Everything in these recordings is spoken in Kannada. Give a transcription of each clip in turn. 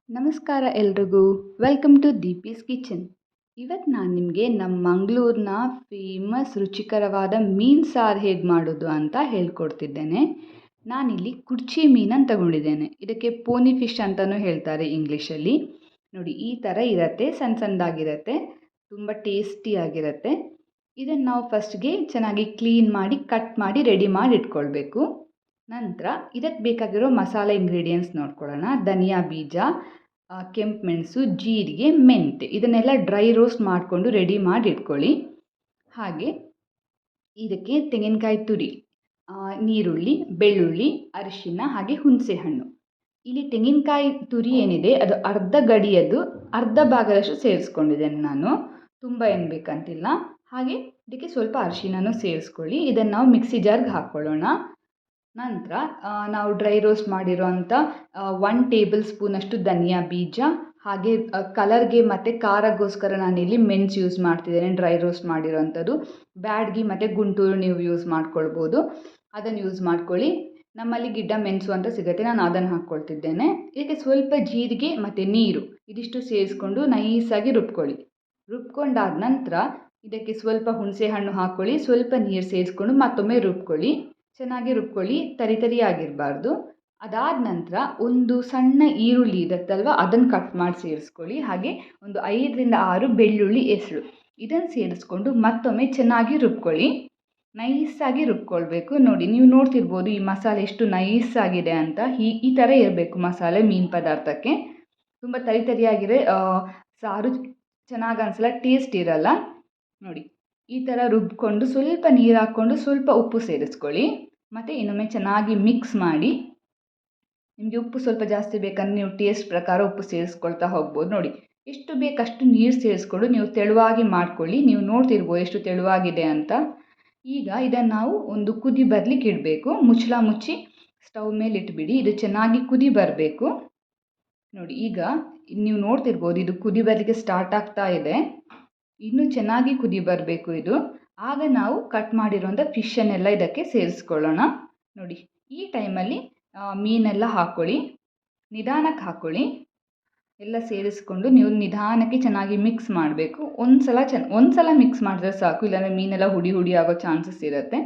ನಮಸ್ಕಾರ ಎಲ್ರಿಗೂ. Welcome to Deepi's kitchen. ಇವತ್ತು ನಾನು ನಿಮಗೆ ನಮ್ಮ ಮಂಗಳೂರಿನ ಫೇಮಸ್ ರುಚಿಕರವಾದ ಮೀನು ಸಾರು ಹೇಗೆ ಮಾಡೋದು ಅಂತ ಹೇಳ್ಕೊಡ್ತಿದ್ದೇನೆ. ನಾನಿಲ್ಲಿ ಕುಡ್ಚಿ ಮೀನನ್ನು ತಗೊಂಡಿದ್ದೇನೆ. ಇದಕ್ಕೆ ಪೋನಿ ಫಿಶ್ ಅಂತಲೂ ಹೇಳ್ತಾರೆ ಇಂಗ್ಲೀಷಲ್ಲಿ. ನೋಡಿ, ಈ ಥರ ಇರುತ್ತೆ, ಸಣ್ಣ ಸಣ್ಣದಾಗಿರುತ್ತೆ, ತುಂಬ ಟೇಸ್ಟಿಯಾಗಿರುತ್ತೆ. ಇದನ್ನು ನಾವು ಫಸ್ಟ್ಗೆ ಚೆನ್ನಾಗಿ ಕ್ಲೀನ್ ಮಾಡಿ ಕಟ್ ಮಾಡಿ ರೆಡಿ ಮಾಡಿ ಇಟ್ಕೊಳ್ಬೇಕು. ನಂತರ ಇದಕ್ಕೆ ಬೇಕಾಗಿರೋ ಮಸಾಲೆ ಇಂಗ್ರೀಡಿಯೆಂಟ್ಸ್ ನೋಡ್ಕೊಳ್ಳೋಣ. ಧನಿಯಾ ಬೀಜ, ಕೆಂಪು ಮೆಣಸು, ಜೀರಿಗೆ, ಮೆಂತೆ ಇದನ್ನೆಲ್ಲ ಡ್ರೈ ರೋಸ್ಟ್ ಮಾಡಿಕೊಂಡು ರೆಡಿ ಮಾಡಿ ಇಟ್ಕೊಳ್ಳಿ. ಹಾಗೆ ಇದಕ್ಕೆ ತೆಂಗಿನಕಾಯಿ ತುರಿ, ನೀರುಳ್ಳಿ, ಬೆಳ್ಳುಳ್ಳಿ, ಅರಿಶಿನ, ಹಾಗೆ ಹುಣಸೆಹಣ್ಣು. ಇಲ್ಲಿ ತೆಂಗಿನಕಾಯಿ ತುರಿ ಏನಿದೆ ಅದು ಅರ್ಧ ಗಡಿಯದ್ದು ಅರ್ಧ ಭಾಗದಷ್ಟು ಸೇರಿಸ್ಕೊಂಡಿದ್ದೇನೆ ನಾನು, ತುಂಬ ಏನು ಬೇಕಂತಿಲ್ಲ. ಹಾಗೆ ಇದಕ್ಕೆ ಸ್ವಲ್ಪ ಅರಿಶಿನನೂ ಸೇರಿಸ್ಕೊಳ್ಳಿ. ಇದನ್ನು ನಾವು ಮಿಕ್ಸಿ ಜಾರ್ಗೆ ಹಾಕ್ಕೊಳ್ಳೋಣ. ನಂತರ ನಾವು ಡ್ರೈ ರೋಸ್ಟ್ ಮಾಡಿರೋಂಥ 1 ಟೇಬಲ್ ಸ್ಪೂನಷ್ಟು ಧನಿಯಾ ಬೀಜ, ಹಾಗೆ ಕಲರ್ಗೆ ಮತ್ತು ಖಾರಕ್ಕೋಸ್ಕರ ನಾನಿಲ್ಲಿ ಮೆಣಸು ಯೂಸ್ ಮಾಡ್ತಿದ್ದೇನೆ, ಡ್ರೈ ರೋಸ್ಟ್ ಮಾಡಿರೋಂಥದ್ದು. ಬ್ಯಾಡಗಿ ಮತ್ತು ಗುಂಟೂರು ನೀವು ಯೂಸ್ ಮಾಡ್ಕೊಳ್ಬೋದು, ಅದನ್ನು ಯೂಸ್ ಮಾಡ್ಕೊಳ್ಳಿ. ನಮ್ಮಲ್ಲಿ ಗಿಡ್ಡ ಮೆಣಸು ಅಂತ ಸಿಗುತ್ತೆ, ನಾನು ಅದನ್ನು ಹಾಕ್ಕೊಳ್ತಿದ್ದೇನೆ. ಇದಕ್ಕೆ ಸ್ವಲ್ಪ ಜೀರಿಗೆ ಮತ್ತು ನೀರು ಇದಿಷ್ಟು ಸೇರಿಸ್ಕೊಂಡು ನೈಸಾಗಿ ರುಬ್ಕೊಳ್ಳಿ. ರುಬ್ಕೊಂಡಾದ ನಂತರ ಇದಕ್ಕೆ ಸ್ವಲ್ಪ ಹುಣಸೆ ಹಣ್ಣು ಹಾಕ್ಕೊಳ್ಳಿ, ಸ್ವಲ್ಪ ನೀರು ಸೇರಿಸ್ಕೊಂಡು ಮತ್ತೊಮ್ಮೆ ರುಬ್ಕೊಳ್ಳಿ. ಚೆನ್ನಾಗಿ ರುಬ್ಕೊಳ್ಳಿ, ತರಿ ಆಗಿರಬಾರ್ದು. ಅದಾದ ನಂತರ ಒಂದು ಸಣ್ಣ ಈರುಳ್ಳಿ ಇರುತ್ತಲ್ವ ಅದನ್ನು ಕಟ್ ಮಾಡಿ ಸೇರಿಸ್ಕೊಳ್ಳಿ. ಹಾಗೆ ಒಂದು 5ರಿಂದ 6 ಬೆಳ್ಳುಳ್ಳಿ ಎಸಳು ಇದನ್ನು ಸೇರಿಸ್ಕೊಂಡು ಮತ್ತೊಮ್ಮೆ ಚೆನ್ನಾಗಿ ರುಬ್ಕೊಳ್ಳಿ. ನೈಸಾಗಿ ರುಬ್ಕೊಳ್ಬೇಕು. ನೋಡಿ, ನೀವು ನೋಡ್ತಿರ್ಬೋದು ಈ ಮಸಾಲೆ ಎಷ್ಟು ನೈಸಾಗಿದೆ ಅಂತ. ಈ ಥರ ಇರಬೇಕು ಮಸಾಲೆ ಮೀನು ಪದಾರ್ಥಕ್ಕೆ. ತುಂಬ ತರಿಯಾಗಿರೋ ಸಾರು ಚೆನ್ನಾಗಿ ಅನಿಸಲ್ಲ, ಟೇಸ್ಟ್ ಇರಲ್ಲ. ನೋಡಿ, ಈ ಥರ ರುಬ್ಕೊಂಡು ಸ್ವಲ್ಪ ನೀರು ಹಾಕ್ಕೊಂಡು ಸ್ವಲ್ಪ ಉಪ್ಪು ಸೇರಿಸ್ಕೊಳ್ಳಿ. ಮತ್ತು ಇನ್ನೊಮ್ಮೆ ಚೆನ್ನಾಗಿ ಮಿಕ್ಸ್ ಮಾಡಿ. ನಿಮಗೆ ಉಪ್ಪು ಸ್ವಲ್ಪ ಜಾಸ್ತಿ ಬೇಕಂದ್ರೆ ನೀವು ಟೇಸ್ಟ್ ಪ್ರಕಾರ ಉಪ್ಪು ಸೇರಿಸ್ಕೊಳ್ತಾ ಹೋಗ್ಬೋದು. ನೋಡಿ, ಎಷ್ಟು ಬೇಕಷ್ಟು ನೀರು ಸೇರಿಸ್ಕೊಂಡು ನೀವು ತೆಳುವಾಗಿ ಮಾಡ್ಕೊಳ್ಳಿ. ನೀವು ನೋಡ್ತಿರ್ಬೋದು ಎಷ್ಟು ತೆಳುವಾಗಿದೆ ಅಂತ. ಈಗ ಇದನ್ನು ನಾವು ಒಂದು ಕುದಿ ಬರಲಿಕ್ಕೆ ಇಡಬೇಕು. ಮುಚ್ಚಳ ಮುಚ್ಚಿ ಸ್ಟವ್ ಮೇಲೆ ಇಟ್ಬಿಡಿ. ಇದು ಚೆನ್ನಾಗಿ ಕುದಿ ಬರಬೇಕು. ನೋಡಿ, ಈಗ ನೀವು ನೋಡ್ತಿರ್ಬೋದು ಇದು ಕುದಿ ಬರಲಿಕ್ಕೆ ಸ್ಟಾರ್ಟ್ ಆಗ್ತಾ ಇದೆ. ಇನ್ನೂ ಚೆನ್ನಾಗಿ ಕುದಿ ಬರಬೇಕು ಇದು. ಆಗ ನಾವು ಕಟ್ ಮಾಡಿರೋಂಥ ಫಿಶನ್ನೆಲ್ಲ ಇದಕ್ಕೆ ಸೇರಿಸ್ಕೊಳ್ಳೋಣ. ನೋಡಿ, ಈ ಟೈಮಲ್ಲಿ ಮೀನೆಲ್ಲ ಹಾಕ್ಕೊಳ್ಳಿ, ನಿಧಾನಕ್ಕೆ ಹಾಕ್ಕೊಳ್ಳಿ. ಎಲ್ಲ ಸೇರಿಸ್ಕೊಂಡು ನೀವು ನಿಧಾನಕ್ಕೆ ಚೆನ್ನಾಗಿ ಮಿಕ್ಸ್ ಮಾಡಬೇಕು. ಒಂದು ಸಲ ಮಿಕ್ಸ್ ಮಾಡಿದ್ರೆ ಸಾಕು, ಇಲ್ಲಾಂದರೆ ಮೀನೆಲ್ಲ ಹುಡಿ ಆಗೋ ಚಾನ್ಸಸ್ ಇರುತ್ತೆ.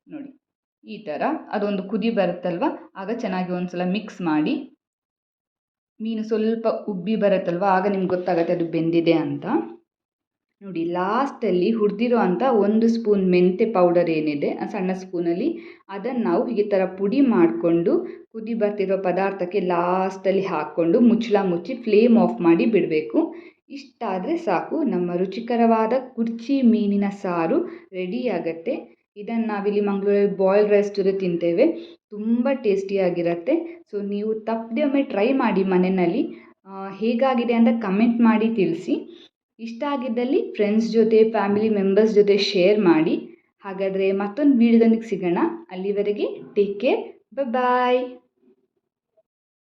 ನೋಡಿ, ಈ ಥರ ಅದೊಂದು ಕುದಿ ಬರುತ್ತಲ್ವ ಆಗ ಚೆನ್ನಾಗಿ ಒಂದು ಸಲ ಮಿಕ್ಸ್ ಮಾಡಿ. ಮೀನು ಸ್ವಲ್ಪ ಉಬ್ಬಿ ಬರುತ್ತಲ್ವ ಆಗ ನಿಮ್ಗೆ ಗೊತ್ತಾಗುತ್ತೆ ಅದು ಬೆಂದಿದೆ ಅಂತ. ನೋಡಿ, ಲಾಸ್ಟಲ್ಲಿ ಹುರಿದಿರೋ ಅಂಥ 1 ಸ್ಪೂನ್ ಮೆಂತೆ ಪೌಡರ್ ಏನಿದೆ ಆ ಸಣ್ಣ ಸ್ಪೂನಲ್ಲಿ ಅದನ್ನು ನಾವು ಈ ಥರ ಪುಡಿ ಮಾಡಿಕೊಂಡು ಕುದಿ ಬರ್ತಿರೋ ಪದಾರ್ಥಕ್ಕೆ ಲಾಸ್ಟಲ್ಲಿ ಹಾಕ್ಕೊಂಡು ಮುಚ್ಚಳ ಮುಚ್ಚಿ ಫ್ಲೇಮ್ ಆಫ್ ಮಾಡಿ ಬಿಡಬೇಕು. ಇಷ್ಟಾದರೆ ಸಾಕು, ನಮ್ಮ ರುಚಿಕರವಾದ ಕುಡ್ಚಿ ಮೀನಿನ ಸಾರು ರೆಡಿ ಆಗುತ್ತೆ. ಇದನ್ನು ನಾವಿಲ್ಲಿ ಮಂಗಳೂರಲ್ಲಿ ಬಾಯ್ಲ್ಡ್ ರೈಸ್ ಜೊತೆ ತಿಂತೇವೆ, ತುಂಬ ಟೇಸ್ಟಿಯಾಗಿರುತ್ತೆ. ಸೊ ನೀವು ತಪ್ಪದೆ ಒಮ್ಮೆ ಟ್ರೈ ಮಾಡಿ ಮನೆಯಲ್ಲಿ. ಹೇಗಾಗಿದೆ ಅಂತ ಕಮೆಂಟ್ ಮಾಡಿ ತಿಳಿಸಿ. ಇಷ್ಟ ಆಗಿದ್ದಲ್ಲಿ ಫ್ರೆಂಡ್ಸ್ ಜೊತೆ, ಫ್ಯಾಮಿಲಿ ಮೆಂಬರ್ಸ್ ಜೊತೆ ಶೇರ್ ಮಾಡಿ. ಹಾಗಾದರೆ ಮತ್ತೊಂದು ವಿಡಿಯೋದೊಂದಿಗೆ ಸಿಗೋಣ. ಅಲ್ಲಿವರೆಗೆ ಟೇಕ್ ಕೇರ್, ಬಾಯ್.